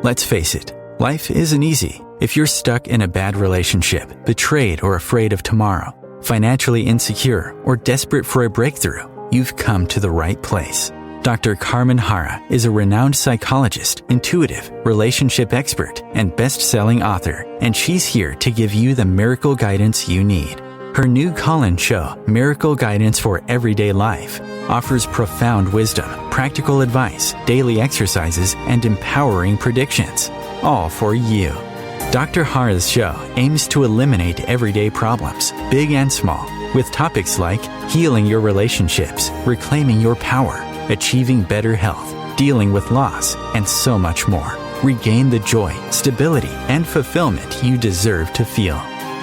Let's face it, life isn't easy. If you're stuck in a bad relationship, betrayed or afraid of tomorrow, financially insecure, or desperate for a breakthrough, you've come to the right place. Dr. Carmen Harra is a renowned psychologist, intuitive, relationship expert, and best-selling author, and she's here to give you the miracle guidance you need. Her new call-in show, Miracle Guidance for Everyday Life, offers profound wisdom, practical advice, daily exercises, and empowering predictions, all for you. Dr. Harra's show aims to eliminate everyday problems, big and small, with topics like healing your relationships, reclaiming your power, achieving better health, dealing with loss, and so much more. Regain the joy, stability, and fulfillment you deserve to feel.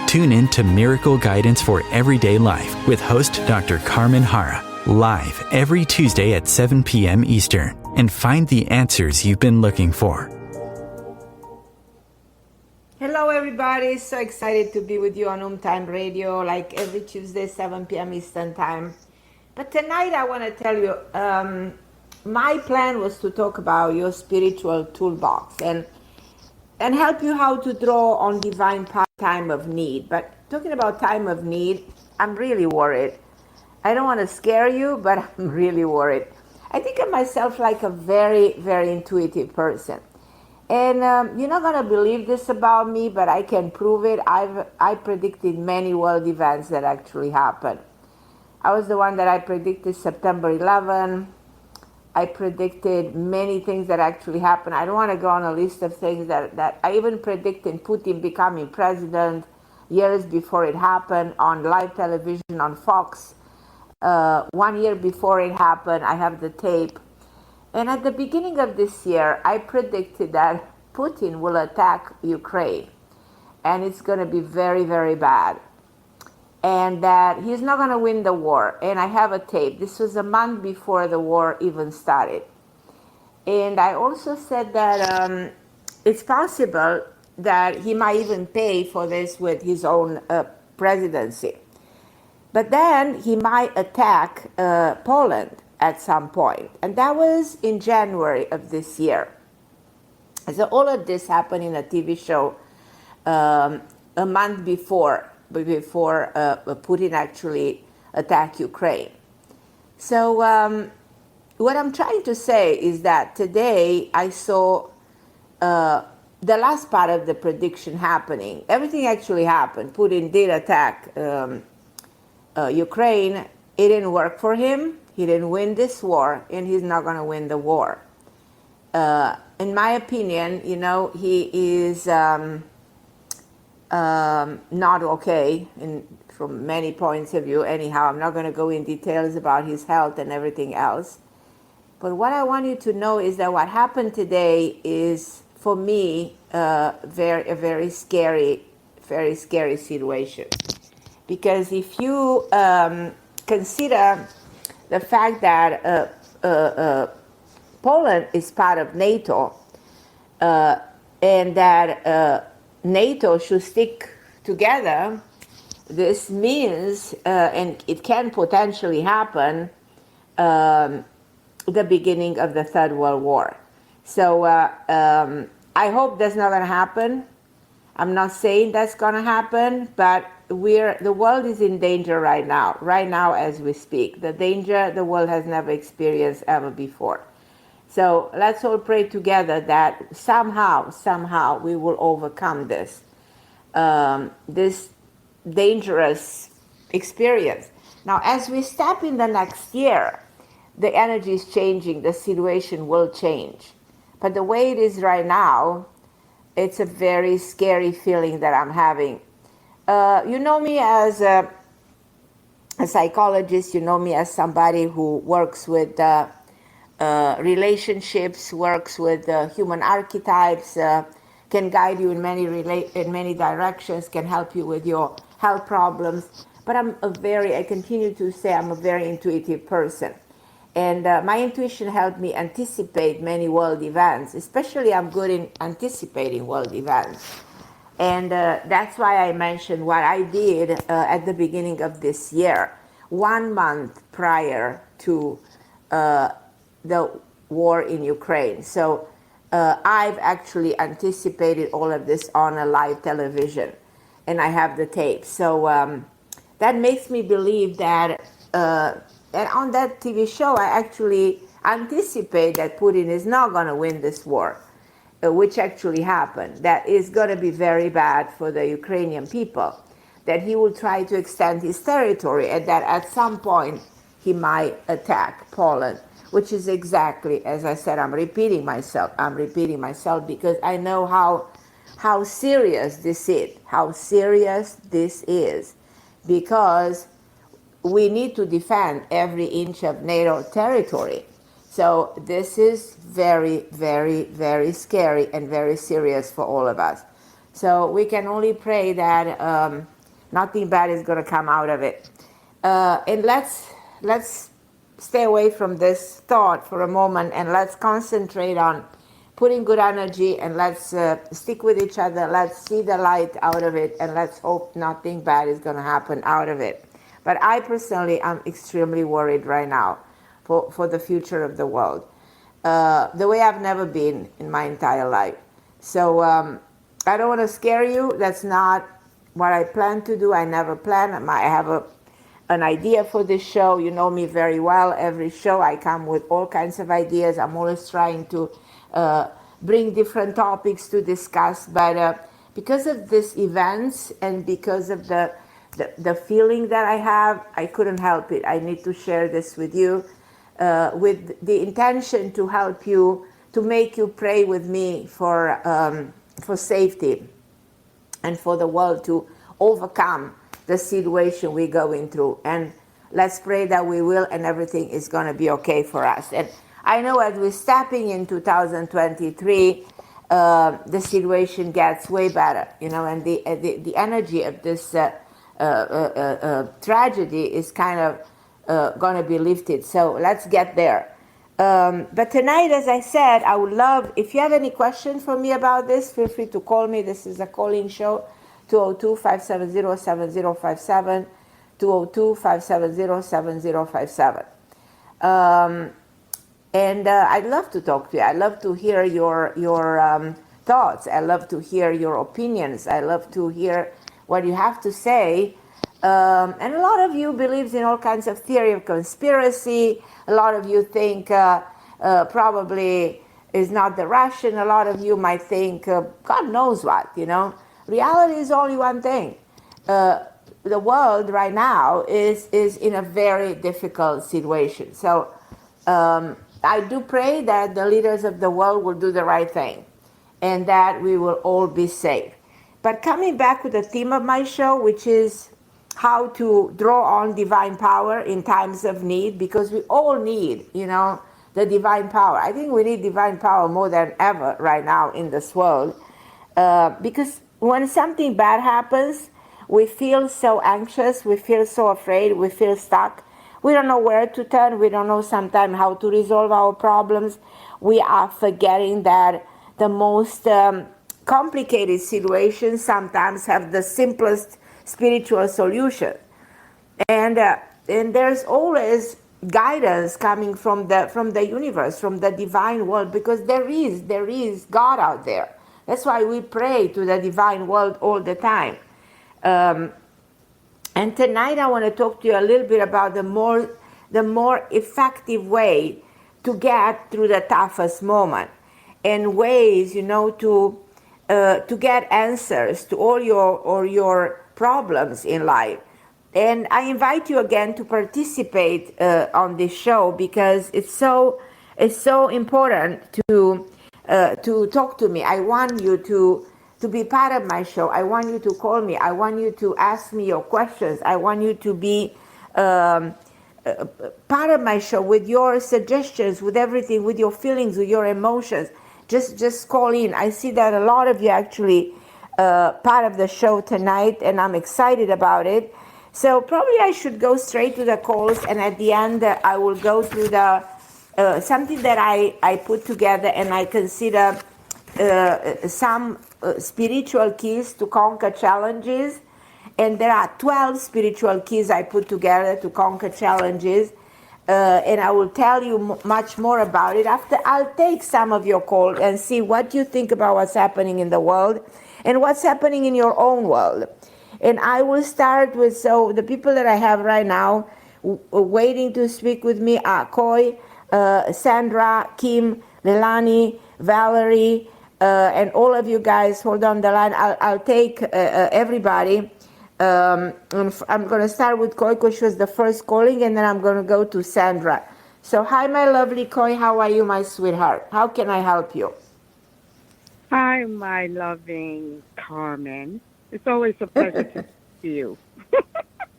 Tune in to Miracle Guidance for Everyday Life with host Dr. Carmen Harra, live every Tuesday at 7 p.m. Eastern, and find the answers you've been looking for. Hello everybody, so excited to be with you on OMTimes Radio, like every Tuesday, 7 p.m. Eastern Time. But tonight I want to tell you, my plan was to talk about your spiritual toolbox and help you how to draw on divine time of need. But talking about time of need, I'm really worried. I don't want to scare you, but I'm really worried. I think of myself like a very, very intuitive person. And you're not going to believe this about me, but I can prove it. I predicted many world events that actually happened. I was the one that I predicted September 11. I predicted many things that actually happened. I don't want to go on a list of things that I even predicted Putin becoming president years before it happened on live television on Fox. 1 year before it happened, I have the tape. And at the beginning of this year, I predicted that Putin will attack Ukraine. And it's going to be very, very bad. And that he's not going to win the war. And I have a tape. This was a month before the war even started. And I also said that it's possible that he might even pay for this with his own presidency. But then he might attack Poland at some point. And that was in January of this year. So all of this happened in a TV show a month before Putin actually attacked Ukraine. So what I'm trying to say is that today I saw the last part of the prediction happening. Everything actually happened. Putin did attack Ukraine. It didn't work for him. He didn't win this war, and he's not going to win the war. In my opinion, he is not okay from many points of view. Anyhow, I'm not going to go in details about his health and everything else. But what I want you to know is that what happened today is, for me, a very scary situation. Because if you consider the fact that Poland is part of NATO and that NATO should stick together, this means, and it can potentially happen, the beginning of the Third World War. So I hope that's not going to happen. I'm not saying that's going to happen, but the world is in danger right now as we speak. The danger the world has never experienced ever before. So let's all pray together that somehow we will overcome this dangerous experience. Now, as we step in the next year, the energy is changing, the situation will change. But the way it is right now, it's a very scary feeling that I'm having. You know me as a psychologist, you know me as somebody who works with relationships, works with human archetypes, can guide you in many directions, can help you with your health problems. But I continue to say I'm a very intuitive person. And my intuition helped me anticipate many world events. Especially I'm good in anticipating world events. And that's why I mentioned what I did at the beginning of this year, 1 month prior to the war in Ukraine. So I've actually anticipated all of this on a live television, and I have the tape. So that makes me believe that, and on that TV show, I actually anticipate that Putin is not going to win this war, which actually happened. That is going to be very bad for the Ukrainian people, that he will try to extend his territory, and that at some point he might attack Poland, which is exactly, as I said, I'm repeating myself because I know how serious this is, because we need to defend every inch of NATO territory. So this is very, very, very scary and very serious for all of us. So we can only pray that nothing bad is going to come out of it. And let's stay away from this thought for a moment, and let's concentrate on putting good energy, and let's stick with each other. Let's see the light out of it, and let's hope nothing bad is going to happen out of it. But I personally am extremely worried right now for the future of the world, the way I've never been in my entire life. So I don't want to scare you. That's not what I plan to do. I never plan. I have an idea for this show. You know me very well. Every show I come with all kinds of ideas. I'm always trying to bring different topics to discuss. But because of these events and because of the feeling that I have, I couldn't help it. I need to share this with you with the intention to help you, to make you pray with me for safety and for the world to overcome the situation we're going through. And let's pray that we will, and everything is going to be okay for us. And I know as we're stepping in 2023, the situation gets way better, and the energy of this tragedy is kind of going to be lifted. So let's get there. But tonight, as I said, I would love, if you have any questions for me about this, feel free to call me. This is a calling show, 202-570-7057, 202-570-7057. And I'd love to talk to you. I'd love to hear your thoughts. I love to hear your opinions. I love to hear what you have to say. And a lot of you believes in all kinds of theory of conspiracy. A lot of you think probably is not the Russian. A lot of you might think God knows what, Reality is only one thing. The world right now is in a very difficult situation. So I do pray that the leaders of the world will do the right thing and that we will all be safe. But coming back with the theme of my show, which is how to draw on divine power in times of need, because we all need, the divine power. I think we need divine power more than ever right now in this world, because when something bad happens, we feel so anxious, we feel so afraid, we feel stuck. We don't know where to turn. We don't know sometimes how to resolve our problems. We are forgetting that the most complicated situations sometimes have the simplest spiritual solution. And there's always guidance coming from the universe, from the divine world, because there is God out there. That's why we pray to the divine world all the time. And tonight I want to talk to you a little bit about the more effective way to get through the toughest moment, and ways, to get answers to all your problems in life. And I invite you again to participate on this show, because it's so important to talk to me. I want you to be part of my show. I want you to call me. I want you to ask me your questions. I want you to be part of my show with your suggestions, with everything, with your feelings, with your emotions. Just call in. I see that a lot of you actually part of the show tonight, and I'm excited about it. So probably I should go straight to the calls, and at the end I will go through the something that I put together, and I consider some spiritual keys to conquer challenges. And there are 12 spiritual keys I put together to conquer challenges. and I will tell you much more about it after I'll take some of your calls and see what you think about what's happening in the world and what's happening in your own world. And I will start with, so the people that I have right now waiting to speak with me are Koi, Sandra, Kim, Leilani, Valerie, and all of you guys. Hold on the line. I'll take everybody. I'm going to start with Koi because she was the first calling, and then I'm going to go to Sandra. So, hi, my lovely Koi. How are you, my sweetheart? How can I help you? Hi, my loving Carmen. It's always a pleasure to see you.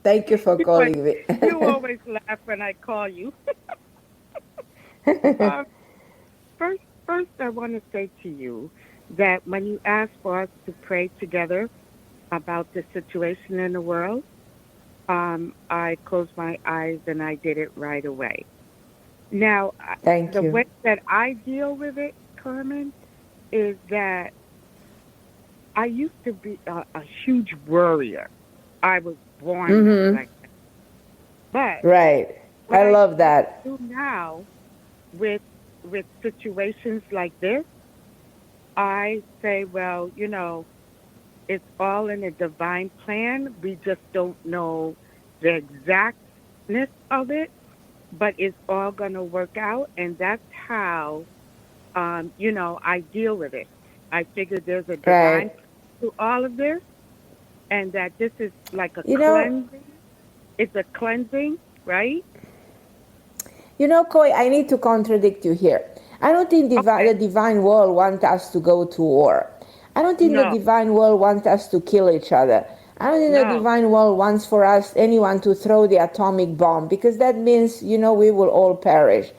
Thank you for you, always, calling me. you always laugh when I call you. uh, first, I want to say to you that when you asked for us to pray together about the situation in the world, I closed my eyes and I did it right away. Now, Thank the you. way that I deal with it, Carmen, is that I used to be a huge worrier. I was born like that. But Right. what I I love that. do now with situations like this, I say, well, it's all in a divine plan. We just don't know the exactness of it, but it's all going to work out, and that's how I deal with it. I figure there's a divine Right. plan to all of this, and that this is like a You know, cleansing. It's a cleansing, right? Koi, I need to contradict you here. I don't think the Okay. divine world wants us to go to war. I don't think the No, divine world wants us to kill each other. I don't think the no. divine world wants for us, anyone, to throw the atomic bomb, because that means, we will all perish.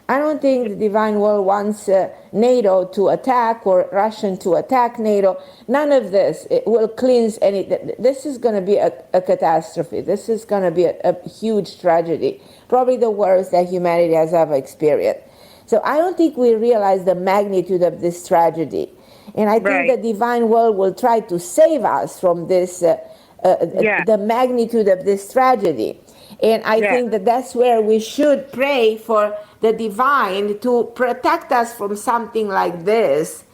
I don't think Yeah, the divine world wants NATO to attack or Russian to attack NATO. None of this. It will cleanse any. This is going to be a catastrophe. This is going to be a huge tragedy, probably the worst that humanity has ever experienced. So I don't think we realize the magnitude of this tragedy. And I think the right. divine world will try to save us from this, Yeah, the magnitude of this tragedy. And I yeah, think that that's where we should pray for the divine to protect us from something like this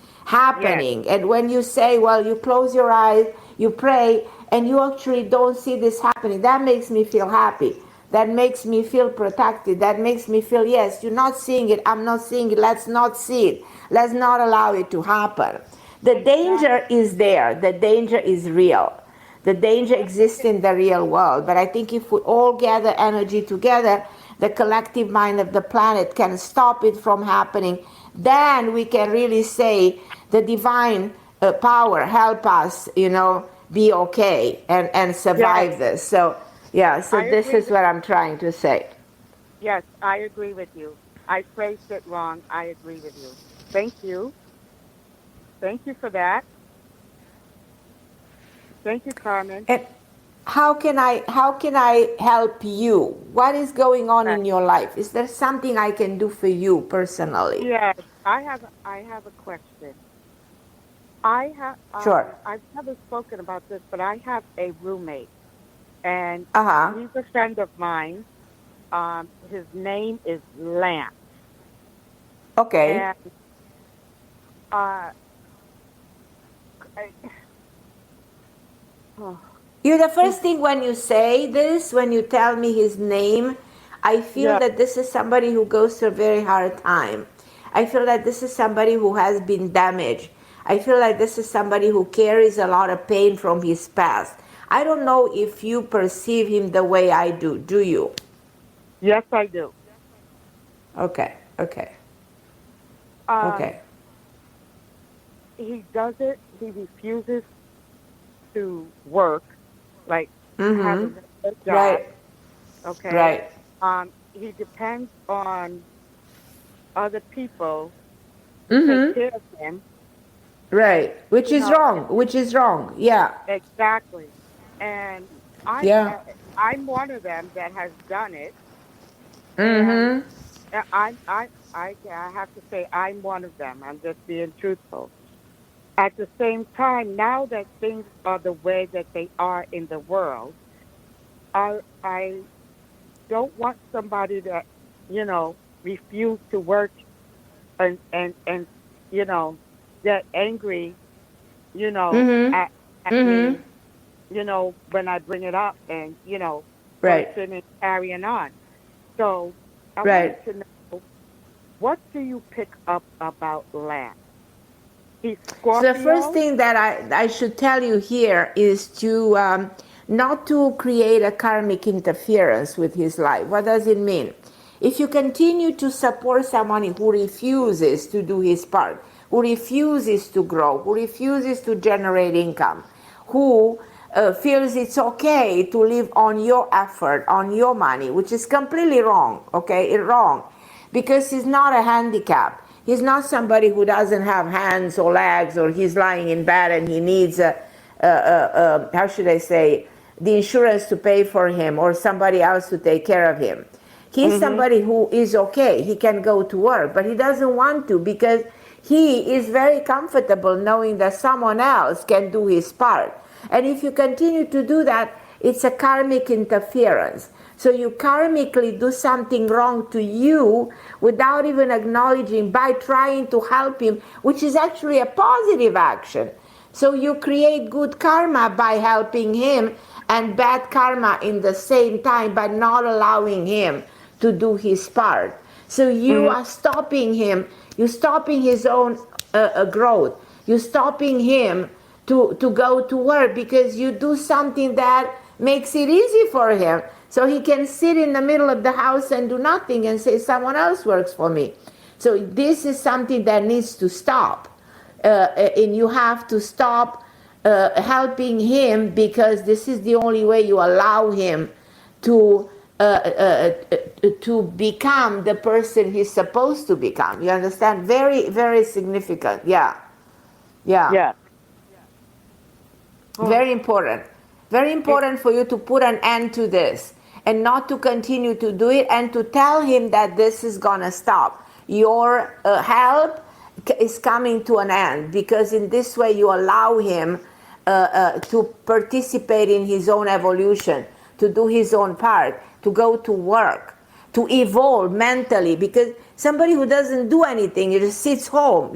yes, happening. And when you say, well, you close your eyes, you pray, and you actually don't see this happening, that makes me feel happy. That makes me feel protected. That makes me feel, yes, you're not seeing it, I'm not seeing it, let's not see it. Let's not allow it to happen. The exactly. danger is there, the danger is real. The danger Yes, exists in the real world. But I think if we all gather energy together, the collective mind of the planet can stop it from happening. Then we can really say the divine power help us, be okay and yes, survive this. So, yeah, so I this agree is with what I'm trying to say. yes, I agree with you. I phrased it wrong. I agree with you. Thank you. Thank you for that. Thank you, Carmen. And how can I help you? What is going on Uh, in your life? Is there something I can do for you personally? yes, I have a question. Sure. I've never spoken about this, but I have a roommate, and Uh-huh. he's a friend of mine. His name is Lance, Okay. and uh, I, oh, You the he's first thing when you say this, when you tell me his name, I feel yeah, that this is somebody who goes through a very hard time. I feel that this is somebody who has been damaged. I feel like this is somebody who carries a lot of pain from his past. I don't know if you perceive him the way I do. Do you? yes, I do. Okay. Okay. Um, Okay. he does it. He refuses to work, like have a Mm-hmm. regular job. Right. Okay. Right. He depends on other people to take Mm-hmm. care of him, and Right. Which you is know wrong. Which is wrong. Yeah. exactly. And I, Yeah. uh, I'm one of them that has done it, and Mm-hmm. I have to say I'm one of them. I'm just being truthful. At the same time, now that things are the way that they are in the world, I don't want somebody refuse to work and get angry, you know, Mm-hmm. at at Mm-hmm. me, when I bring it up and, Right. cursing and carrying on. So I wanted Right. to know, what do you pick up about Lance? He's So the first Scorpio? thing that I should tell you here is to not to create a karmic interference with his life. What does it mean? If you continue to support someone who refuses to do his part, who refuses to grow, who refuses to generate income, who feels it's okay to live on your effort, on your money, which is completely wrong, okay? It's wrong because he's not a handicap. He's not somebody who doesn't have hands or legs, or he's lying in bed and he needs how should I say, the insurance to pay for him or somebody else to take care of him. He's Mm-hmm. somebody who is okay. He can go to work, but he doesn't want to because he is very comfortable knowing that someone else can do his part. And if you continue to do that, it's a karmic interference. So you karmically do something wrong to you without even acknowledging by trying to help him, which is actually a positive action. So you create good karma by helping him and bad karma in the same time by not allowing him to do his part. So you Mm-hmm. are stopping him, you're stopping his own growth, you're stopping him to go to work because you do something that makes it easy for him. So he can sit in the middle of the house and do nothing and say, someone else works for me. So this is something that needs to stop. And you have to stop helping him because this is the only way you allow him to become the person he's supposed to become. You understand? Very, very significant. Yeah. Yeah. Yes. Oh, Very important. Very it, important for you to put an end to this and not to continue to do it and to tell him that this is going to stop. Your help is coming to an end because in this way you allow him to participate in his own evolution, to do his own part, to go to work, to evolve mentally, because somebody who doesn't do anything, he just sits home,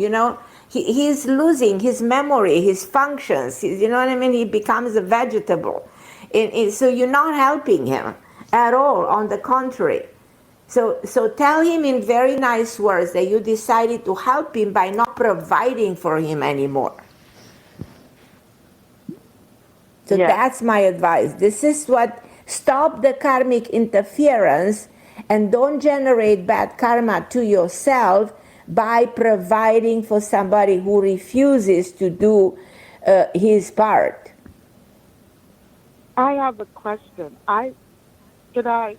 he's losing his memory, his functions, you know what I mean? He becomes a vegetable. So you're not helping him at all, on the contrary. So tell him in very nice words that you decided to help him by not providing for him anymore. So yes. that's my advice. This is what, stop the karmic interference and don't generate bad karma to yourself by providing for somebody who refuses to do his part. I have a question. Should I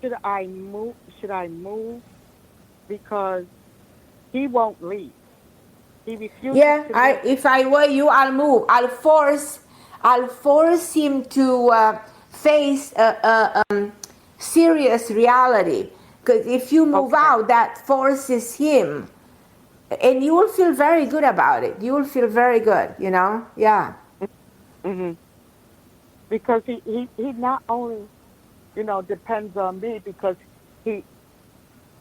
should I move because he won't leave. He refuses Yeah, to leave. if I were you, I'll move. I'll force him to face a serious reality. Because if you move Okay. out, that forces him, and you will feel very good about it. You will feel very good, Yeah. Hmm. Because he not only depends on me because he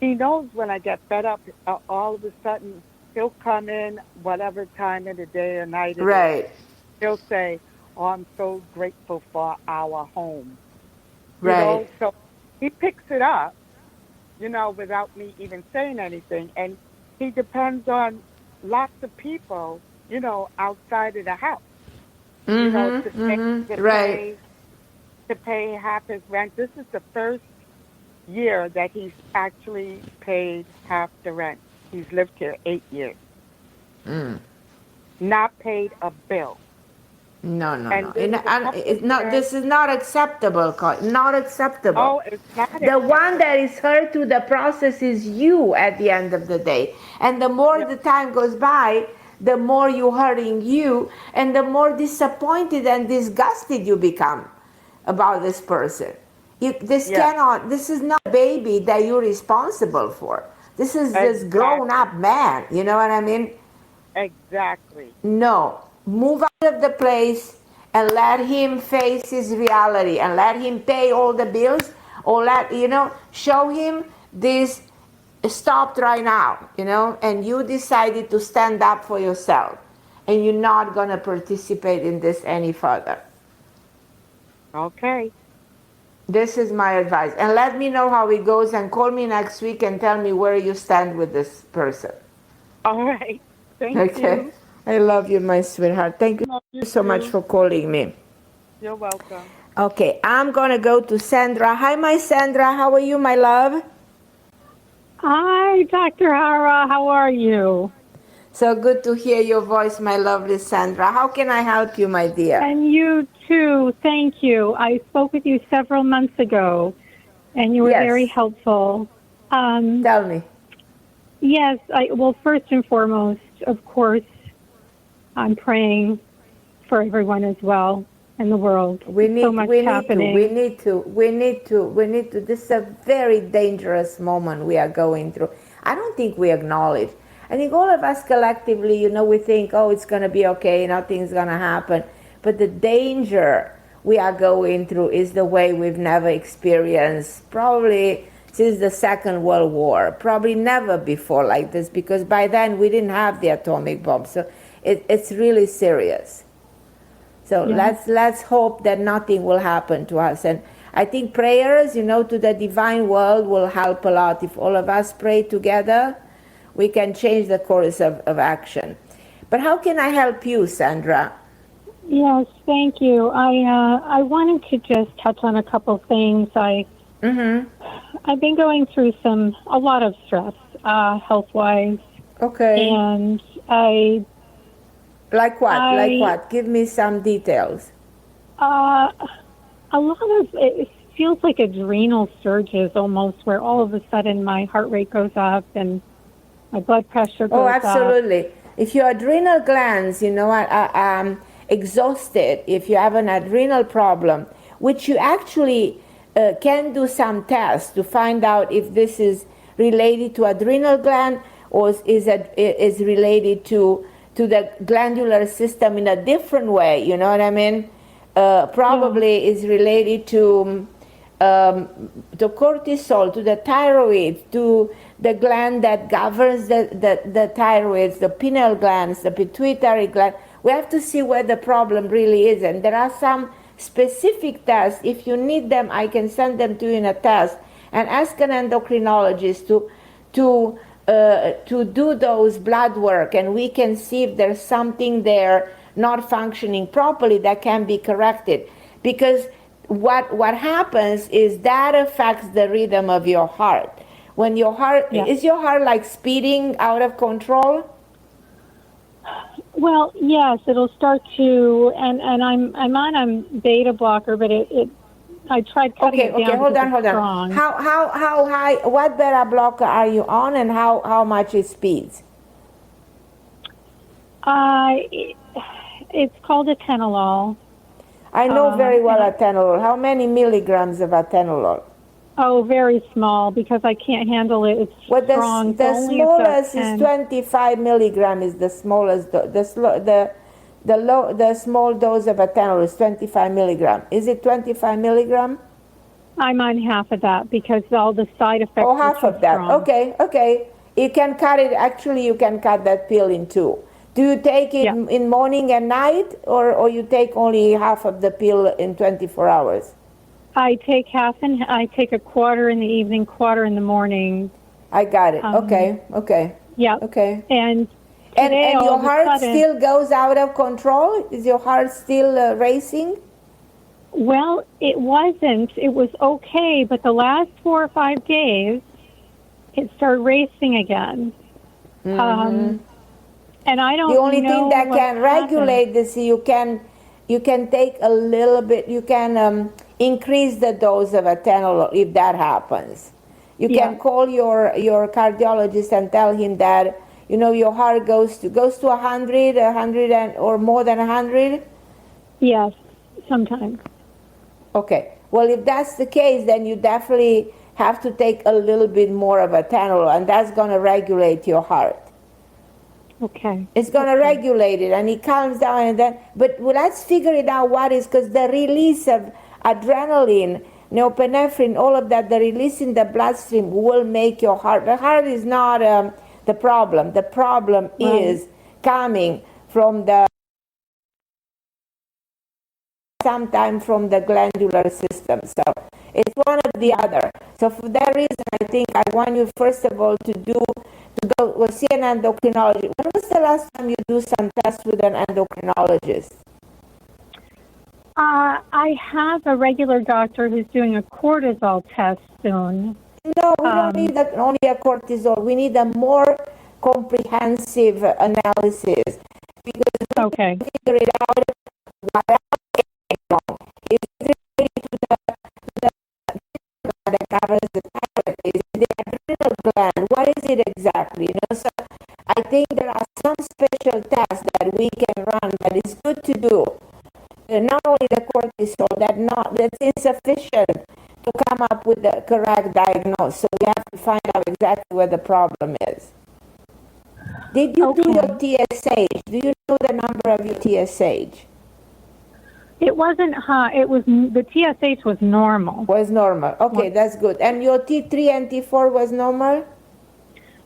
he knows when I get fed up, all of a sudden he'll come in whatever time of the day or night it is. Right. He'll say, "Oh, I'm so grateful for our home." Right. So he picks it up, without me even saying anything, and he depends on lots of people, outside of the house, to Mm-hmm. pay Mm-hmm. to Right. pay to pay half his rent. This is the first year that he's actually paid half the rent. He's lived here 8 years, not paid a bill. No, no, no. And there was a couple It's not. years. This is not acceptable. Not acceptable. Oh, it's not The one acceptable. that is hurt through the process is you at the end of the day. And the more Yep. the time goes by, the more you're hurting you, and the more disappointed and disgusted you become about this person. Yes. This is not a baby that you're responsible for. This is this grown Exactly. up man. You know what I mean? Exactly. No, move out of the place and let him face his reality and let him pay all the bills, or show him this stopped right now, and you decided to stand up for yourself, and you're not going to participate in this any further. Okay. This is my advice. And let me know how it goes, and call me next week and tell me where you stand with this person. All right. Thank Okay. you. I love you, my sweetheart. Thank you so much for calling me. You're welcome. Okay, I'm going to go to Sandra. Hi, my Sandra. How are you, my love? Hi, Dr. Harra. How are you? So good to hear your voice, my lovely Sandra. How can I help you, my dear? And you too. Thank you. I spoke with you several months ago, and you were very helpful. Tell me. Yes. Well, first and foremost, of course, I'm praying for everyone as well in the world. We need happening. to. This is a very dangerous moment we are going through. I don't think we acknowledge. I think all of us collectively, we think, oh, it's going to be okay, nothing's going to happen. But the danger we are going through is the way we've never experienced, probably since the Second World War, probably never before like this, because by then we didn't have the atomic bomb. So it's really serious. So let's hope that nothing will happen to us. And I think prayers, to the divine world will help a lot. If all of us pray together, we can change the course of action. But how can I help you, Sandra? Yes, thank you. I wanted to just touch on a couple things. I've been going through a lot of stress, health-wise. Okay. And Like what? Like what? Give me some details. A lot of it feels like adrenal surges almost, where all of a sudden my heart rate goes up and my blood pressure goes up. Oh, absolutely. If your adrenal glands, are exhausted, if you have an adrenal problem, which you actually can do some tests to find out if this is related to adrenal gland or is related to the glandular system in a different way, you know what I mean? Probably is related to the cortisol, to the thyroid, to the gland that governs the thyroid, the pineal glands, the pituitary gland. We have to see where the problem really is. And there are some specific tests. If you need them, I can send them to you in a test. And ask an endocrinologist to do those blood work, and we can see if there's something there not functioning properly that can be corrected. Because what happens is that affects the rhythm of your heart. When your heart is your heart like speeding out of control? Well, yes, it'll start to, and I'm on a beta blocker, but I tried cutting it down. Okay, hold on. How high? What beta blocker are you on, and how much it speeds? It's called atenolol. I know very well atenolol. How many milligrams of atenolol? Oh, very small, because I can't handle it. It's strong. The smallest is 25 milligram. Is the smallest. The small dose of atenolol is 25 milligram. Is it 25 milligram? I'm on half of that because all the side effects. Oh, half of that. Strong. Okay. You can cut it. Actually, you can cut that pill in two. Do you take it in morning and night, or you take only half of the pill in 24 hours? I take half, and I take a quarter in the evening, quarter in the morning. I got it. Okay. Yeah. Okay. And your heart still goes out of control? Is your heart still racing? Well, it wasn't. It was okay, but the last 4 or 5 days, it started racing again. And I don't know. The only thing that can regulate this, you can take a little bit. You can increase the dose of atenolol if that happens. You can call your cardiologist and tell him that your heart goes to 100, or more than 100. Yes, sometimes. Okay. Well, if that's the case, then you definitely have to take a little bit more of atenolol, and that's going to regulate your heart. Okay. It's going to regulate it, and it calms down, but let's figure it out what is, because the release of adrenaline norepinephrine, all of that, the release in the bloodstream will make your heart. The heart is not the problem. The problem is coming from the sometime from the glandular system. So it's one or the other. So for that reason, I think I want you first of all to go see an endocrinologist. When was the last time you do some tests with an endocrinologist? I have a regular doctor who's doing a cortisol test soon. No, we don't need only a cortisol. We need a more comprehensive analysis because we can figure it out what else is wrong. Is it related to the gland that covers the thyroid? Is it the adrenal gland? What is it exactly? So I think there are some special tests that we can run that is good to do. Not only the cortisol, that's insufficient to come up with the correct diagnosis. So we have to find out exactly where the problem is. Did you do your TSH? Do you know the number of your TSH? It wasn't high. It was the TSH was normal. Was normal. Okay, that's good. And your T3 and T4 was normal?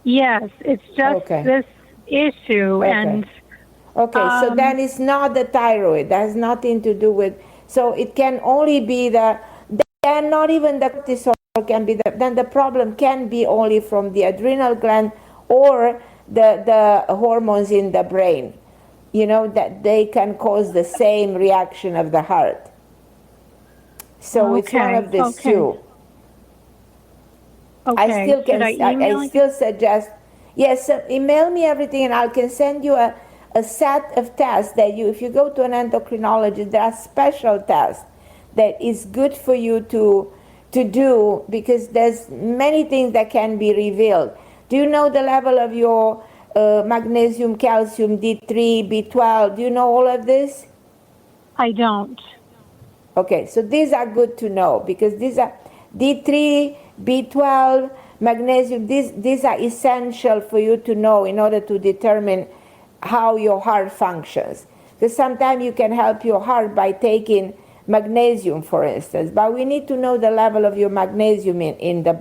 Yes, it's just this issue and. Okay, so then it's not the thyroid. That has nothing to do with. So it can only be then not even the cortisol can be then the problem can be only from the adrenal gland or the hormones in the brain. That they can cause the same reaction of the heart. So it's one of these two. Okay. I still suggest, yes, email me everything and I can send you a set of tests that if you go to an endocrinologist, there are special tests that is good for you to do because there's many things that can be revealed. Do you know the level of your magnesium, calcium, D3, B12? Do you know all of this? I don't. Okay, so these are good to know because these are D3, B12, magnesium. These are essential for you to know in order to determine how your heart functions. Because sometimes you can help your heart by taking magnesium, for instance, but we need to know the level of your magnesium in the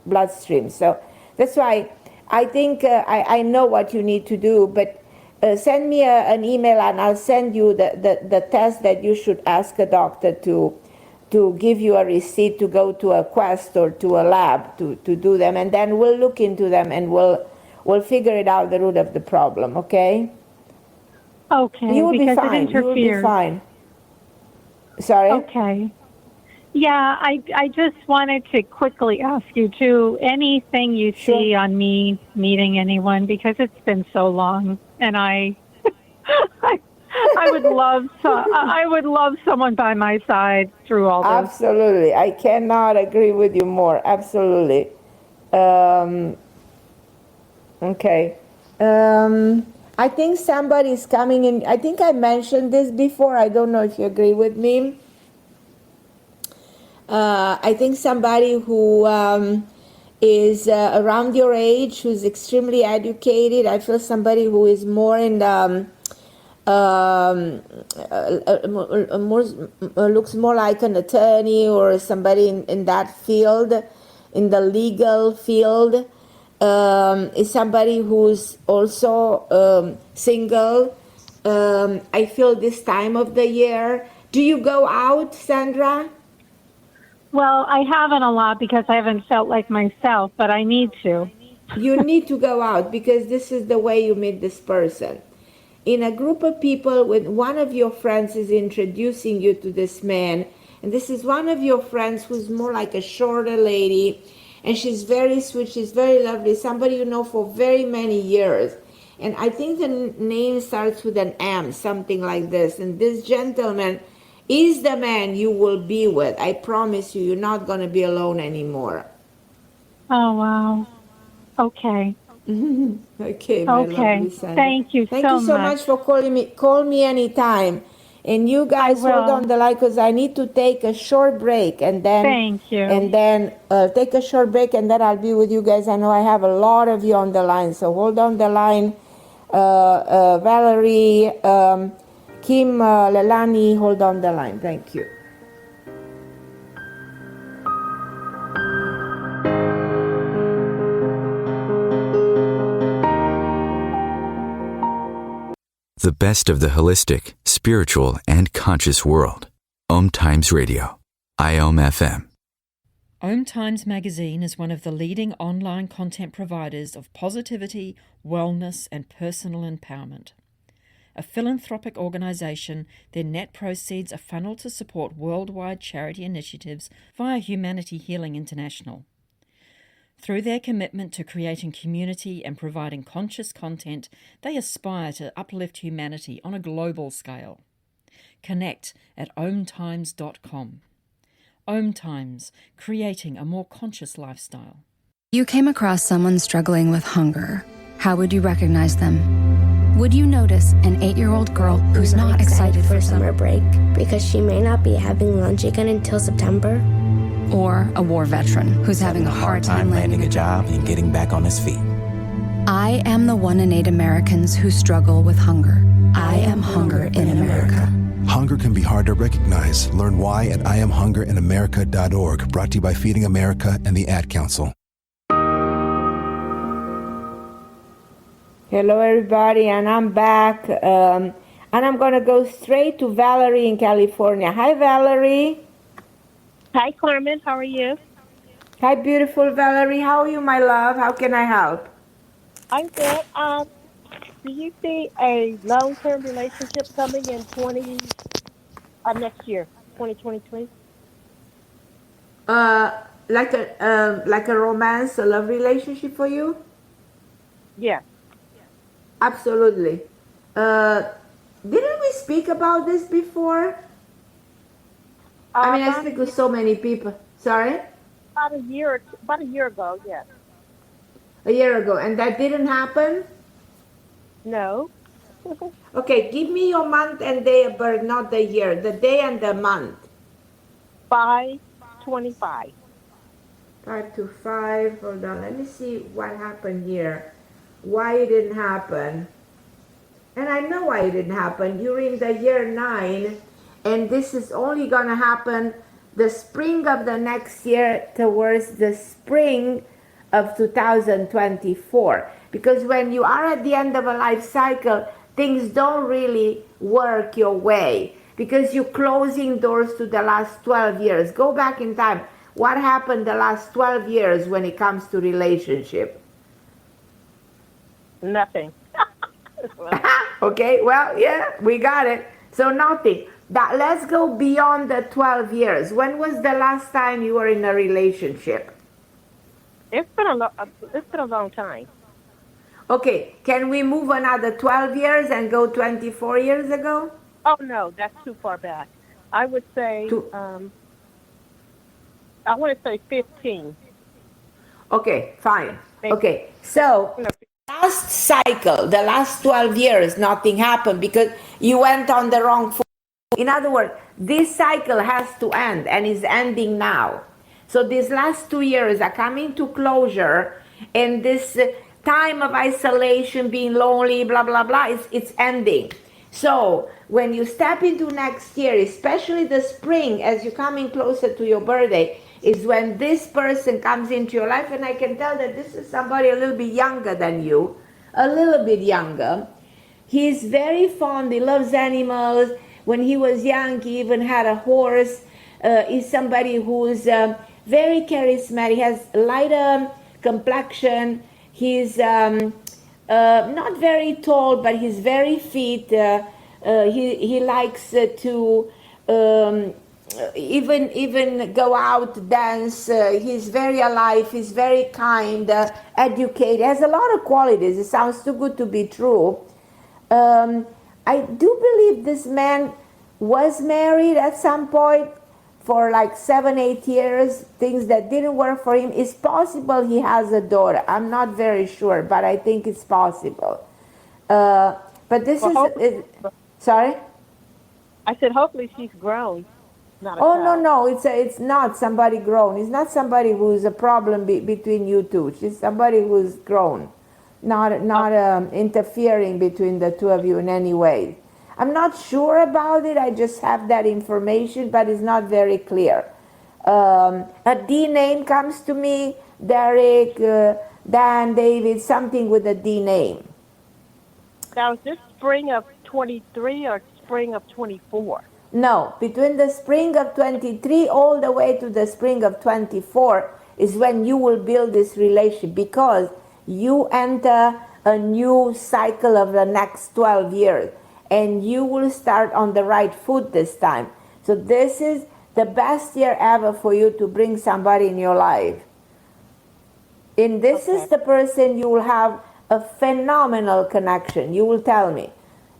bloodstream. So that's why I think I know what you need to do, but send me an email and I'll send you the test that you should ask a doctor to give you a receipt to go to a Quest or to a lab to do them, and then we'll look into them and we'll figure it out, the root of the problem, okay? Okay, you will be because fine. it interferes. You will be fine. Sorry? Okay. Yeah, I just wanted to quickly ask you, too, anything you see on me meeting anyone, because it's been so long, and I would love someone by my side through all this. Absolutely. I cannot agree with you more. Absolutely. Okay. I think somebody's coming in. I think I mentioned this before. I don't know if you agree with me. I think somebody who is around your age, who's extremely educated. I feel somebody who is more in the looks more like an attorney or somebody in that field, in the legal field. Is somebody who's also single. I feel this time of the year. Do you go out, Sandra? Well, I haven't a lot because I haven't felt like myself, but I need to. You need to go out because this is the way you meet this person. In a group of people, when one of your friends is introducing you to this man, and this is one of your friends who's more like a shorter lady, and she's very sweet, she's very lovely, somebody you know for very many years. And I think the name starts with an M, something like this. And this gentleman is the man you will be with. I promise you, you're not going to be alone anymore. Oh, wow. Okay. Okay, my lovely Sandra. Thank you Thank you so much for calling me. Call me anytime. And you guys hold on the line because I need to take a short break. And then, thank you. And then take a short break and then I'll be with you guys. I know I have a lot of you on the line. So hold on the line. Valerie, Kim, Lelani, hold on the line. Thank you. the best of the holistic, spiritual, and conscious world. OMTimes Radio. IOM FM. OMTimes magazine is one of the leading online content providers of positivity, wellness, and personal empowerment. A philanthropic organisation, their net proceeds are funneled to support worldwide charity initiatives via Humanity Healing International. Through their commitment to creating community and providing conscious content, they aspire to uplift humanity on a global scale. Connect at omtimes.com. OMTimes, creating a more conscious lifestyle. You came across someone struggling with hunger. How would you recognize them? Would you notice an 8-year-old girl who's not excited for summer break because she may not be having lunch again until September? Or a war veteran who's having a hard time landing a job and getting back on his feet? I am the 1 in 8 Americans who struggle with hunger. I am hunger in America. Hunger can be hard to recognize. Learn why at IamHungerInAmerica.org. Brought to you by Feeding America and the Ad Council. Hello, everybody, and I'm back. And I'm going to go straight to Valerie in California. Hi, Valerie. Hi, Carmen. How are you? Hi, beautiful Valerie. How are you, my love? How can I help? I'm good. Do you see a long-term relationship coming in next year, 2023? Like a romance, a love relationship for you? Yeah. Absolutely. Didn't we speak about this before? I mean, I speak with so many people. Sorry? About a year ago, yes. A year ago, and that didn't happen? No. Okay, give me your month and day of birth, not the year. The day and the month. 5/25. 5 to 5. Hold on. Let me see what happened here. Why it didn't happen. And I know why it didn't happen. You're in the year 9, and this is only going to happen the spring of the next year towards the spring of 2024. Because when you are at the end of a life cycle, things don't really work your way because you're closing doors to the last 12 years. Go back in time. What happened the last 12 years when it comes to relationship? Nothing. Okay, well, yeah, we got it. So nothing. Let's go beyond the 12 years. When was the last time you were in a relationship? It's been a long time. Okay, can we move another 12 years and go 24 years ago? Oh, no, that's too far back. I would say, I want to say 15. Okay, fine. Okay, so last cycle, the last 12 years, nothing happened because you went on the wrong foot. In other words, this cycle has to end and is ending now. So these last 2 years are coming to closure, and this time of isolation, being lonely, blah, blah, blah, it's ending. So when you step into next year, especially the spring, as you're coming closer to your birthday, is when this person comes into your life, and I can tell that this is somebody a little bit younger than you, a little bit younger. He's very fond, he loves animals. When he was young, he even had a horse. He's somebody who's very charismatic, has lighter complexion. He's not very tall, but he's very fit. He likes to even go out, dance. He's very alive. He's very kind, educated. Has a lot of qualities. It sounds too good to be true. I do believe this man was married at some point for like 7-8 years. Things that didn't work for him. It's possible he has a daughter. I'm not very sure, but I think it's possible. But this is sorry? I said hopefully she's grown. Not a oh, child. no, it's not somebody grown. It's not somebody who's a problem between you two. She's somebody who's grown. Not interfering between the two of you in any way. I'm not sure about it. I just have that information, but it's not very clear. A D name comes to me. Derek, Dan, David, something with a D name. Now, is this spring of 23 or spring of 24? No, between the spring of 23 all the way to the spring of 24 is when you will build this relationship, because you enter a new cycle of the next 12 years and you will start on the right foot this time. So this is the best year ever for you to bring somebody in your life. And this is the person you will have a phenomenal connection, you will tell me.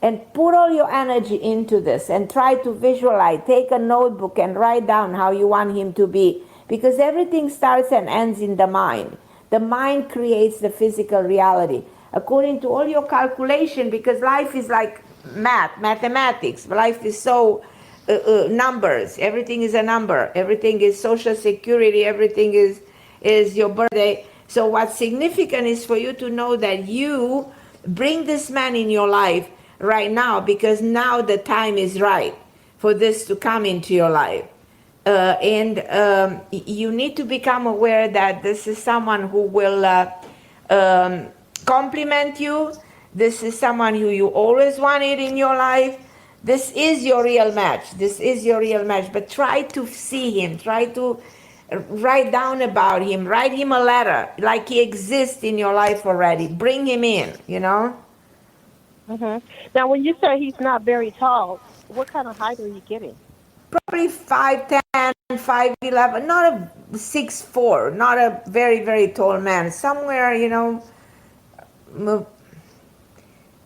And put all your energy into this and try to visualize. Take a notebook and write down how you want him to be. Because everything starts and ends in the mind. The mind creates the physical reality. According to all your calculation, because life is like mathematics. Life is so numbers. Everything is a number. Everything is social security. Everything is your birthday. So what's significant is for you to know that you bring this man in your life right now, because now the time is right for this to come into your life. And you need to become aware that this is someone who will compliment you. This is someone who you always wanted in your life. This is your real match. This is your real match. But try to see him. Try to write down about him. Write him a letter like he exists in your life already. Bring him in, you know? Now, when you say he's not very tall, what kind of height are you getting? Probably 5'10", 5'11", not a 6'4", not a very, very tall man. Somewhere, you know.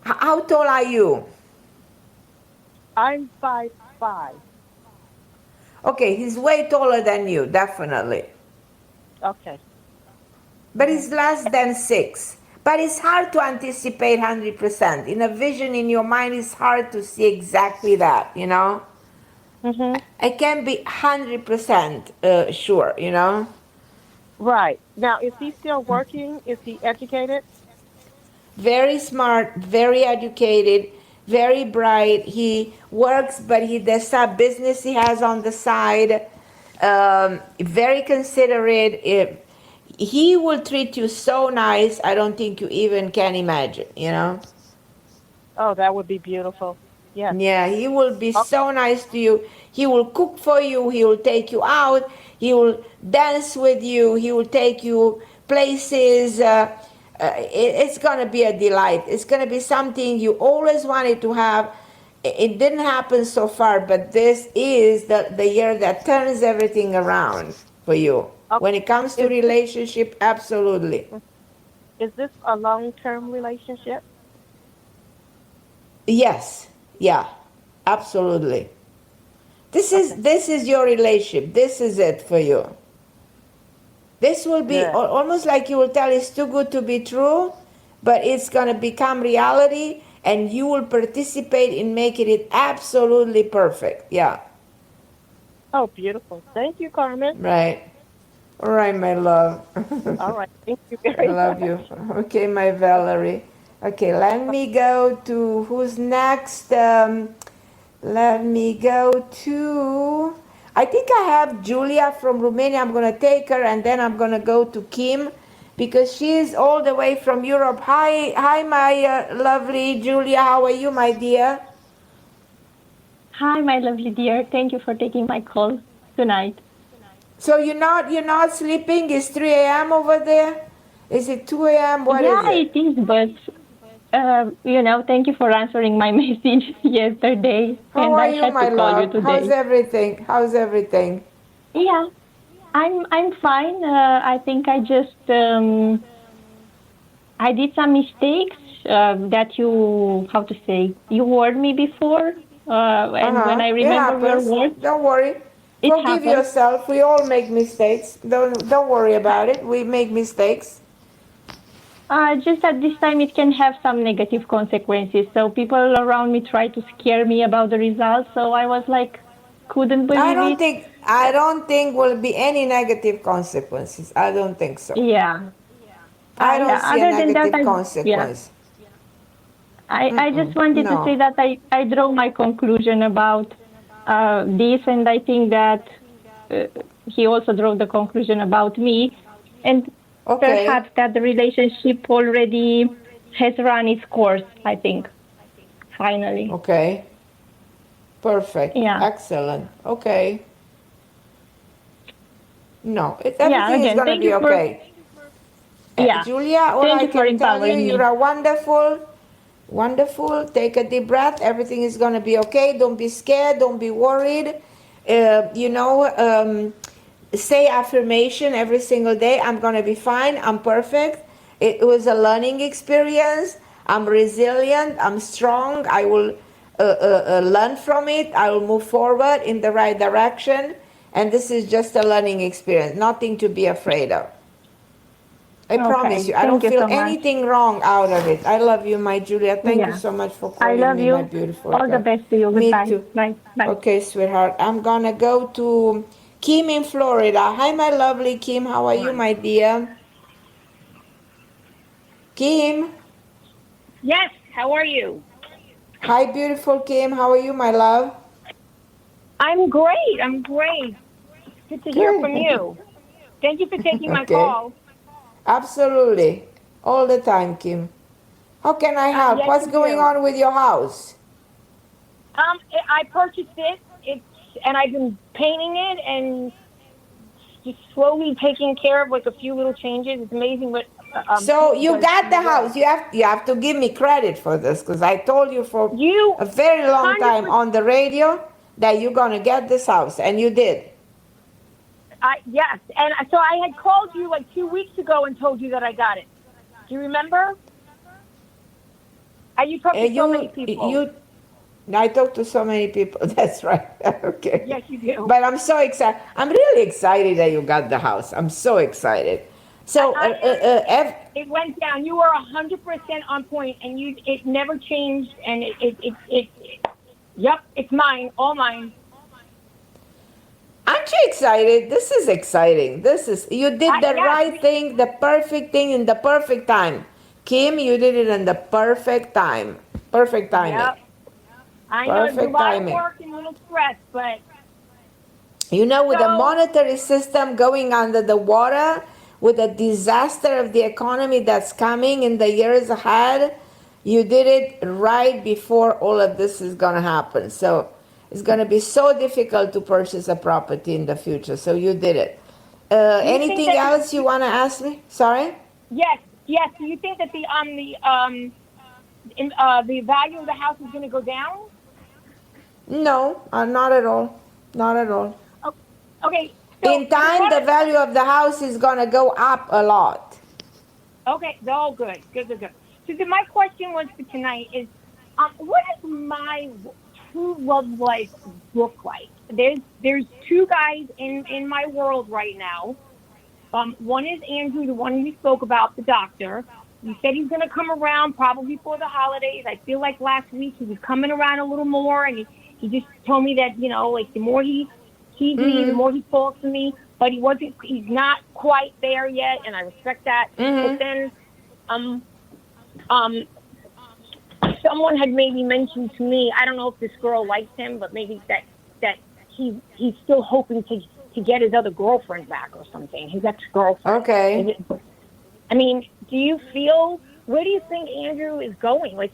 How tall are you? I'm 5'5". Okay, he's way taller than you, definitely. Okay. But he's less than 6. But it's hard to anticipate 100%. In a vision in your mind, it's hard to see exactly that, you know? I can't be 100% sure, you know? Right. Now, is he still working? Is he educated? Very smart, very educated, very bright. He works, but there's a business he has on the side. Very considerate. He will treat you so nice, I don't think you even can imagine, you know? Oh, that would be beautiful. Yes. Yeah, he will be so nice to you. He will cook for you. He will take you out. He will dance with you. He will take you places. It's going to be a delight. It's going to be something you always wanted to have. It didn't happen so far, but this is the year that turns everything around for you. When it comes to relationship, absolutely. Is this a long-term relationship? Yes. Yeah. Absolutely. This is your relationship. This is it for you. This will be almost like you will tell it's too good to be true, but it's going to become reality, and you will participate in making it absolutely perfect. Yeah. Oh, beautiful. Thank you, Carmen. Right. All right, my love. All right. Thank you very much. I love you. Okay, my Valerie. Okay, let me go to who's next. Let me go to, I think I have Julia from Romania. I'm going to take her, and then I'm going to go to Kim, because she is all the way from Europe. Hi, my lovely Julia. How are you, my dear? Hi, my lovely dear. Thank you for taking my call tonight. So you're not sleeping? It's 3 a.m. over there? Is it 2 a.m.? What is it? Yeah, it is, but thank you for answering my message yesterday. How are you, my love? How's everything? Yeah, I'm fine. I think I just I did some mistakes that you warned me before, and when I remember your words, don't worry. Forgive yourself. We all make mistakes. Don't worry about it. We make mistakes. Just at this time, it can have some negative consequences. So people around me try to scare me about the results. So I was like, couldn't believe it. I don't think will be any negative consequences. I don't think so. Yeah. I don't see a negative consequence. I just wanted to say that I draw my conclusion about this, and I think that he also drew the conclusion about me. And perhaps that the relationship already has run its course, I think. finally. Okay. Perfect. Yeah. Excellent. Okay. No, everything is Again, going to thank be you for, okay. Julia, all thank I you for can tell you, empowering me. you're wonderful. Wonderful. Take a deep breath. Everything is going to be okay. Don't be scared. Don't be worried. Say affirmation every single day. I'm going to be fine. I'm perfect. It was a learning experience. I'm resilient. I'm strong. I will learn from it. I will move forward in the right direction. And this is just a learning experience. Nothing to be afraid of. I promise you, I Thank don't you feel so much. anything wrong out of it. I love you, my Julia. Thank you so much for I calling love me, my you. beautiful All the girl. best to you. Me Goodbye. too. Bye. Bye. Okay, sweetheart. I'm gonna go to Kim in Florida. Hi, my lovely Kim. How are you, my dear? Kim. Yes, how are you? Hi, beautiful Kim. How are you, my love? I'm great. I'm great. Good to hear from Good. you. Thank you for taking my Okay. call. Absolutely. All the time, Kim. How can I help? Yes, What's you going do. on with your house? I purchased it. And I've been painting it and just slowly taking care of like a few little changes. It's amazing what. So you got the house. You have to give me credit for this because I told you for a very long time on the radio that you're gonna get this house, and you did. Yes, and so I had called you like 2 weeks ago and told you that I got it. Do you remember? You talked to so many people. I talk to so many people. That's right. Okay. Yes, you do. But I'm so excited. I'm really excited that you got the house. I'm so excited. So it went down. You were 100% on point, and it never changed. And yep, it's mine, all mine. Aren't you excited? This is exciting. You did the right thing, the perfect thing in the perfect time. Kim, you did it in the perfect time. Perfect timing. Yep. I know it's a lot of work and a little stress, but with the monetary system going under the water, with the disaster of the economy that's coming in the years ahead, you did it right before all of this is going to happen. So it's going to be so difficult to purchase a property in the future. So you did it. Anything else you want to ask me? Sorry? Yes. Do you think that the value of the house is going to go down? No, not at all. Not at all. Okay. So in time, the value of the house is going to go up a lot. Okay. Oh, good. So then my question was for tonight is, what does my true love life look like? There's two guys in my world right now. One is Andrew, the one we spoke about, the doctor. He said he's going to come around probably for the holidays. I feel like last week he was coming around a little more, and he just told me that, like the more he sees me, the more he falls to me. But he's not quite there yet, and I respect that. But then, someone had maybe mentioned to me, I don't know if this girl likes him, but maybe that he's still hoping to get his other girlfriend back or something, his ex-girlfriend. Okay. I mean, where do you think Andrew is going? Like,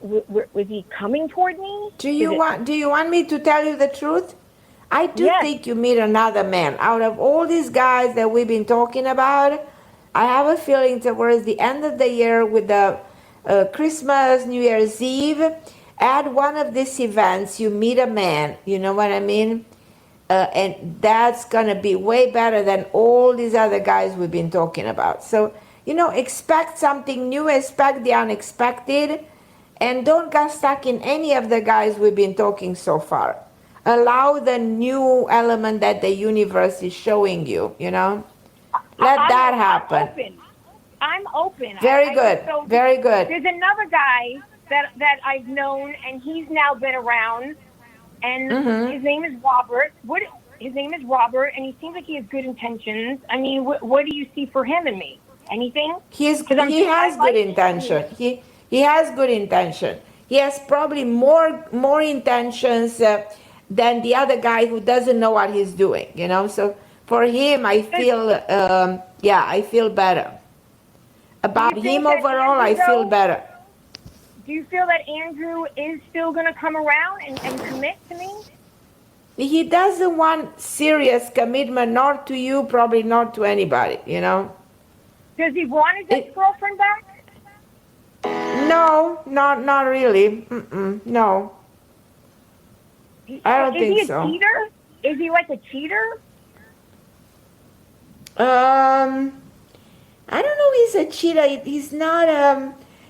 was he coming toward me? Do you want me to tell you the truth? I do think you meet another man. Out of all these guys that we've been talking about, I have a feeling towards the end of the year with the Christmas, New Year's Eve, at one of these events, you meet a man, you know what I mean? And that's going to be way better than all these other guys we've been talking about. So, expect something new, expect the unexpected, and don't get stuck in any of the guys we've been talking so far. Allow the new element that the universe is showing you, Let that happen. I'm open. Very good. Very good. There's another guy that I've known, and he's now been around, and his name is Robert. His name is Robert, and he seems like he has good intentions. I mean, what do you see for him and me? Anything? He has good intention. He has good intention. He has probably more intentions than the other guy who doesn't know what he's doing. So for him, I feel I feel better about him overall. I feel better. do you feel that Andrew is still going to come around and commit to me? He doesn't want serious commitment, not to you, probably not to anybody, you know. Does he want his ex-girlfriend back? No, not really. No. I don't think so. Is he a cheater? Is he like a cheater? I don't know if he's a cheater. He's not,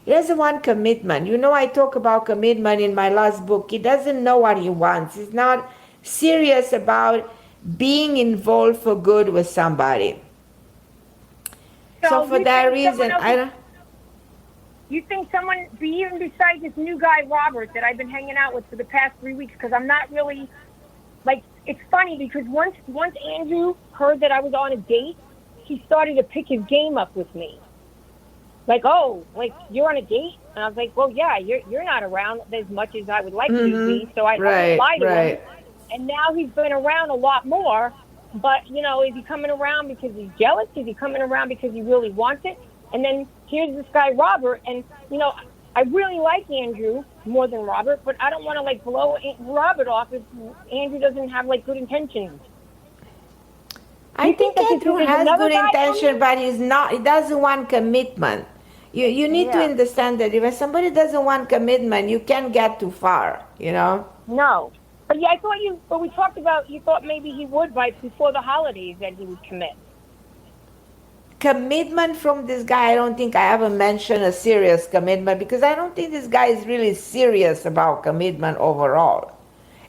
he doesn't want commitment. You know, I talk about commitment in my last book. He doesn't know what he wants. He's not serious about being involved for good with somebody. So for that reason, I don't... You think someone, even besides this new guy, Robert, that I've been hanging out with for the past 3 weeks, because I'm not really, like, it's funny because once Andrew heard that I was on a date, he started to pick his game up with me. Like, oh, like, you're on a date? And I was like, well, yeah, you're not around as much as I would like you to be, so I lied to him. And now he's been around a lot more, but, you know, is he coming around because he's jealous? Is he coming around because he really wants it? And then here's this guy, Robert, and, you know, I really like Andrew more than Robert, but I don't want to, like, blow Robert off if Andrew doesn't have, like, good intentions. I think Andrew has good intention, but he doesn't want commitment. You need to understand that if somebody doesn't want commitment, you can't get too far, you know? No. But yeah, but we talked about, you thought maybe he would before the holidays that he would commit. Commitment from this guy, I don't think I ever mentioned a serious commitment because I don't think this guy is really serious about commitment overall.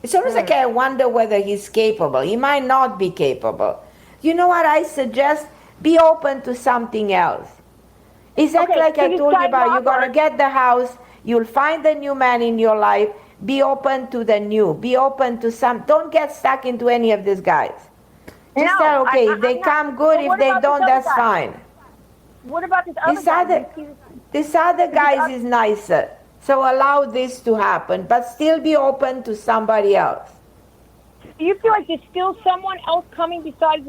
It's almost like I wonder whether he's capable. He might not be capable. You know what I suggest? Be open to something else. Exactly like I told you about, you're going to get the house, you'll find a new man in your life, be open to the new, be open to don't get stuck into any of these guys. Just say, okay, if they come, good. If they don't, that's fine. What about this other guy? This other guy is nicer. So allow this to happen, but still be open to somebody else. Do you feel like there's still someone else coming besides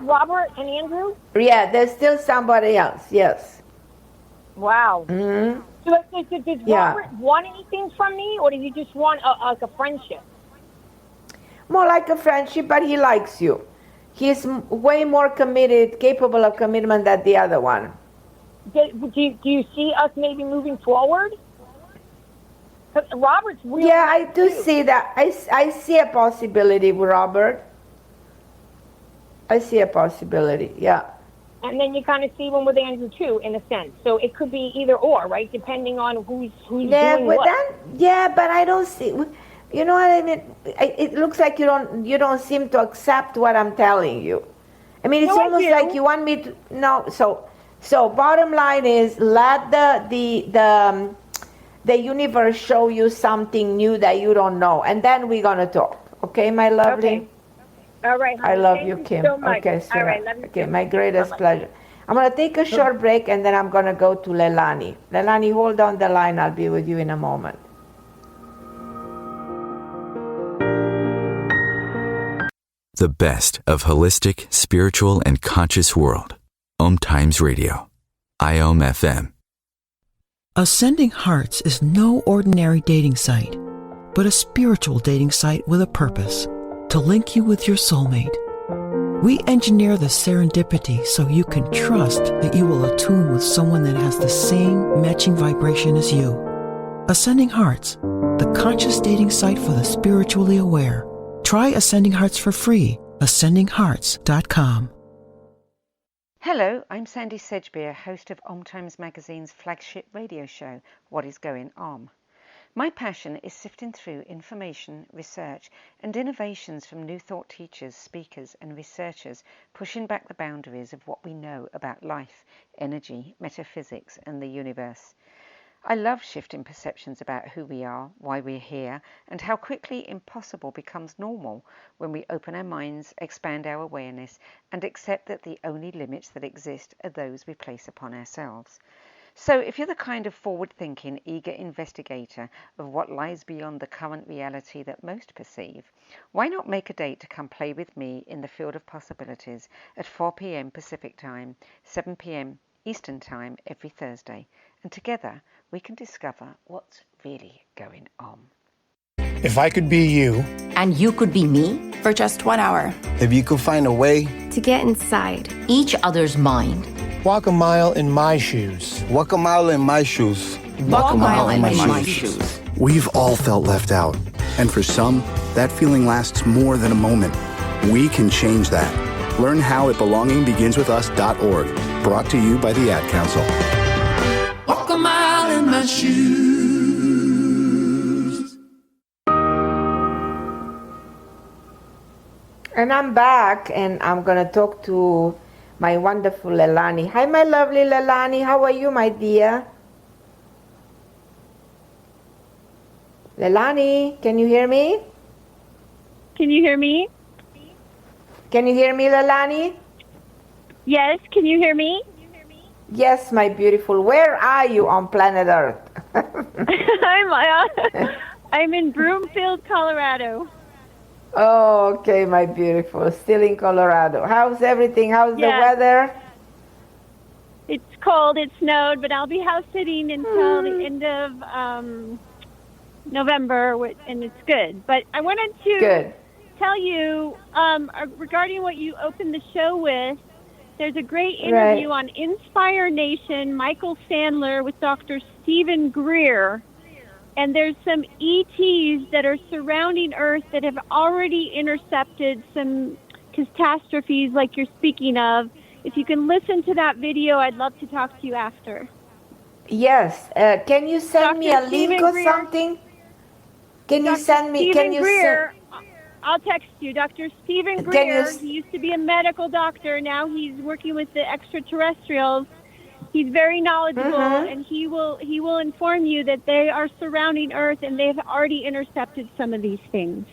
Robert and Andrew? Yeah, there's still somebody else, yes. Wow. Mm-hmm. So does Robert want anything from me, or do you just want like a friendship? More like a friendship, but he likes you. He's way more committed, capable of commitment than the other one. Do you see us maybe moving forward? Robert's really I do see that. I see a possibility with Robert. I see a possibility, yeah. And then you kind of see one with Andrew too, in a sense. So it could be either or, right? Depending on who's doing what. But I don't see. You know what I mean? It looks like you don't seem to accept what I'm telling you. I mean, it's almost like you want me to. No, so bottom line is let the universe show you something new that you don't know, and then we're gonna talk. Okay, my lovely. Okay. All right, honey. I love Thank you, Kim. So much. Okay, so all right, love you okay, too. my greatest pleasure. I'm gonna take a short break, and then I'm gonna go to Leilani. Leilani, hold on the line. I'll be with you in a moment. The best of holistic, spiritual, and conscious world. OMTimes Radio. IOM FM. Ascending Hearts is no ordinary dating site, but a spiritual dating site with a purpose, to link you with your soulmate. We engineer the serendipity so you can trust that you will attune with someone that has the same matching vibration as you. Ascending Hearts, the conscious dating site for the spiritually aware. Try Ascending Hearts for free. AscendingHearts.com. Hello, I'm Sandy Sedgbeer, host of OMTimes Magazine's flagship radio show, What is Going On? My passion is sifting through information, research, and innovations from new thought teachers, speakers, and researchers pushing back the boundaries of what we know about life, energy, metaphysics, and the universe. I love shifting perceptions about who we are, why we're here, and how quickly impossible becomes normal when we open our minds, expand our awareness, and accept that the only limits that exist are those we place upon ourselves. So if you're the kind of forward-thinking, eager investigator of what lies beyond the current reality that most perceive, why not make a date to come play with me in the field of possibilities at 4 p.m. Pacific Time, 7 p.m. Eastern Time every Thursday, and together we can discover what's really going on. If I could be you, and you could be me, for just 1 hour. If you could find a way to get inside each other's mind. Walk a mile in my shoes. Walk a mile in my shoes. Walk a mile in my shoes. We've all felt left out. And for some, that feeling lasts more than a moment. We can change that. Learn how at belongingbeginswithus.org. Brought to you by the Ad Council. Walk a mile in my shoes. And I'm back, and I'm going to talk to my wonderful Leilani. Hi, my lovely Leilani. How are you, my dear? Leilani, can you hear me? Can you hear me? Can you hear me, Leilani? Yes, can you hear me? Yes, my beautiful. Where are you on planet Earth? I'm in Broomfield, Colorado. Oh, okay, my beautiful. Still in Colorado. How's everything? How's the weather? It's cold. It snowed, but I'll be house sitting until the end of November, and it's good. But I wanted to tell you regarding what you opened the show with. There's a great interview on Inspire Nation, Michael Sandler with Dr. Stephen Greer. And there's some ETs that are surrounding Earth that have already intercepted some catastrophes like you're speaking of. If you can listen to that video, I'd love to talk to you after. Yes. Can you send me a link or something? Can you send me? Stephen Greer, I'll text you. Dr. Stephen Greer, he used to be a medical doctor. Now he's working with the extraterrestrials. He's very knowledgeable, and he will inform you that they are surrounding Earth and they've already intercepted some of these things.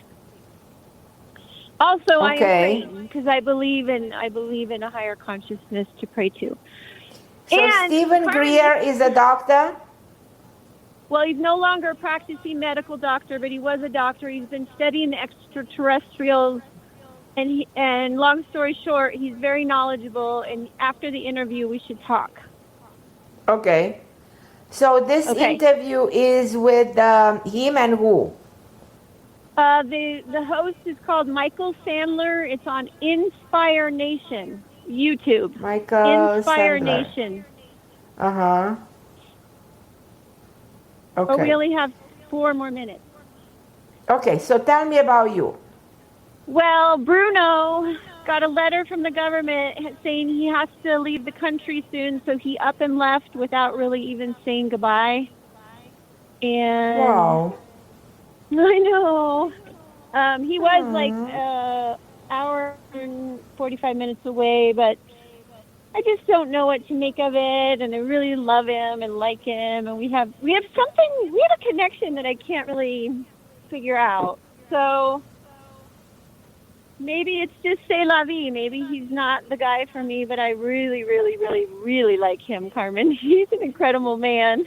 Also, I am praying because I believe in a higher consciousness to pray to. So Stephen Greer is a doctor? Well, he's no longer a practicing medical doctor, but he was a doctor. He's been studying the extraterrestrials, and long story short, he's very knowledgeable. And after the interview, we should talk. Okay. So this interview is with him and who? The host is called Michael Sandler. It's on Inspire Nation, YouTube. Inspire Nation. Uh-huh. Okay. But we only have 4 more minutes. Okay, so tell me about you. Well, Bruno got a letter from the government saying he has to leave the country soon, so he up and left without really even saying goodbye. And wow. I know. He was like an hour and 45 minutes away, but I just don't know what to make of it, and I really love him and like him, and we have a connection that I can't really figure out. So maybe it's just c'est la vie. Maybe he's not the guy for me, but I really, really, really, really like him, Carmen. He's an incredible man.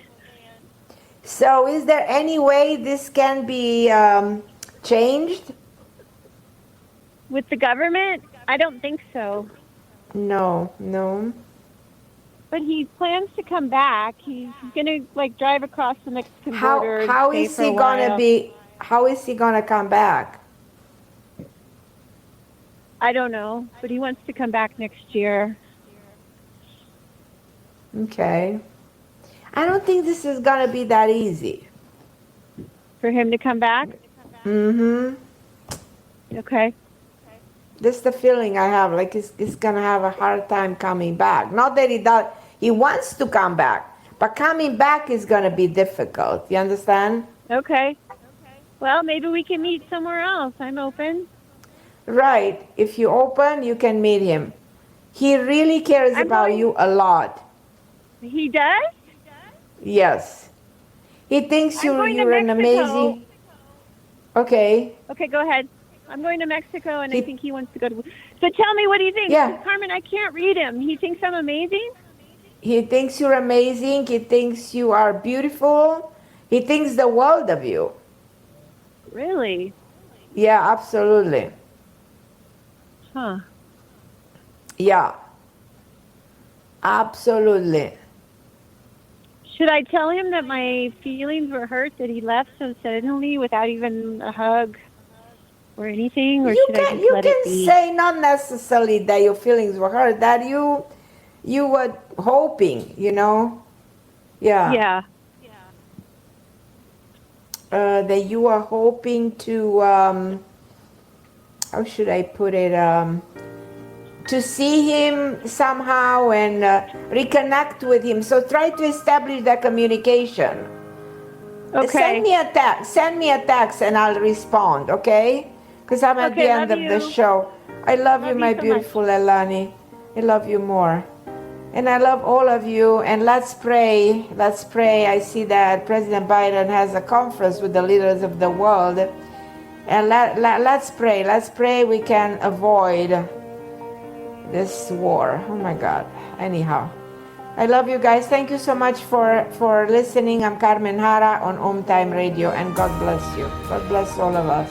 So is there any way this can be changed? With the government? I don't think so. No. But he plans to come back. He's gonna drive across the Mexican border. How is he gonna come back? I don't know, but he wants to come back next year. Okay. I don't think this is gonna be that easy. For him to come back? Mm-hmm. Okay. This is the feeling I have, like he's gonna have a hard time coming back. Not that he wants to come back, but coming back is gonna be difficult. You understand? Okay. Well, maybe we can meet somewhere else. I'm open. Right. If you open, you can meet him. He really cares about you a lot. He does? Yes. He thinks you're an amazing. Okay. Okay, go ahead. I'm going to Mexico, and I think he wants to go to. So tell me what he thinks. Yeah. Carmen, I can't read him. He thinks I'm amazing? He thinks you're amazing. He thinks you are beautiful. He thinks the world of you. Really? Yeah, absolutely. Huh. Yeah. Absolutely. Should I tell him that my feelings were hurt that he left so suddenly without even a hug or anything, or should I just let it be? You can say not necessarily that your feelings were hurt, that you were hoping, Yeah. That you were hoping to, how should I put it, to see him somehow and reconnect with him. So try to establish that communication. Okay. Send me a text and I'll respond, okay? Because I'm at the end of the show. I love you, my beautiful Elani. I love you more. And I love all of you. And let's pray. Let's pray. I see that President Biden has a conference with the leaders of the world. And let's pray. Let's pray we can avoid this war. Oh my God. Anyhow, I love you guys. Thank you so much for listening. I'm Carmen Harra on OMTime Radio, and God bless you. God bless all of us.